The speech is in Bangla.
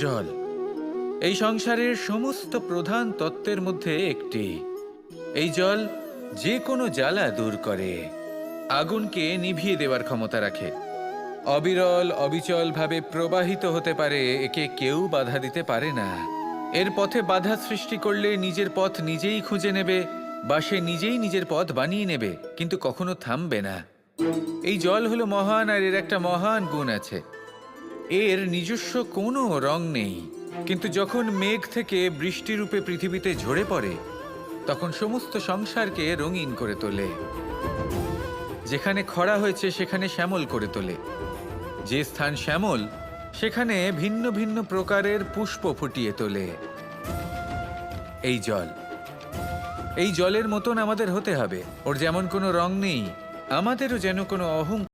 জল এই সংসারের সমস্ত প্রধান তত্ত্বের মধ্যে একটি। এই জল যে কোনো জ্বালা দূর করে, আগুনকে নিভিয়ে দেওয়ার ক্ষমতা রাখে, অবিরল অবিচলভাবে প্রবাহিত হতে পারে, একে কেউ বাধা দিতে পারে না। এর পথে বাধা সৃষ্টি করলে নিজের পথ নিজেই খুঁজে নেবে বা সে নিজেই নিজের পথ বানিয়ে নেবে, কিন্তু কখনো থামবে না। এই জল হলো মহান, আর এর একটা মহান গুণ আছে, এর নিজস্ব কোনো রং নেই। কিন্তু যখন মেঘ থেকে বৃষ্টিরূপে পৃথিবীতে ঝরে পড়ে, তখন সমস্ত সংসারকে রঙিন করে তোলে। যেখানে খরা হয়েছে সেখানে শ্যামল করে তোলে, যে স্থান শ্যামল সেখানে ভিন্ন ভিন্ন প্রকারের পুষ্প ফুটিয়ে তোলে। এই জল, এই জলের মতন আমাদের হতে হবে। ওর যেমন কোনো রং নেই, আমাদেরও যেন কোনো অহংকার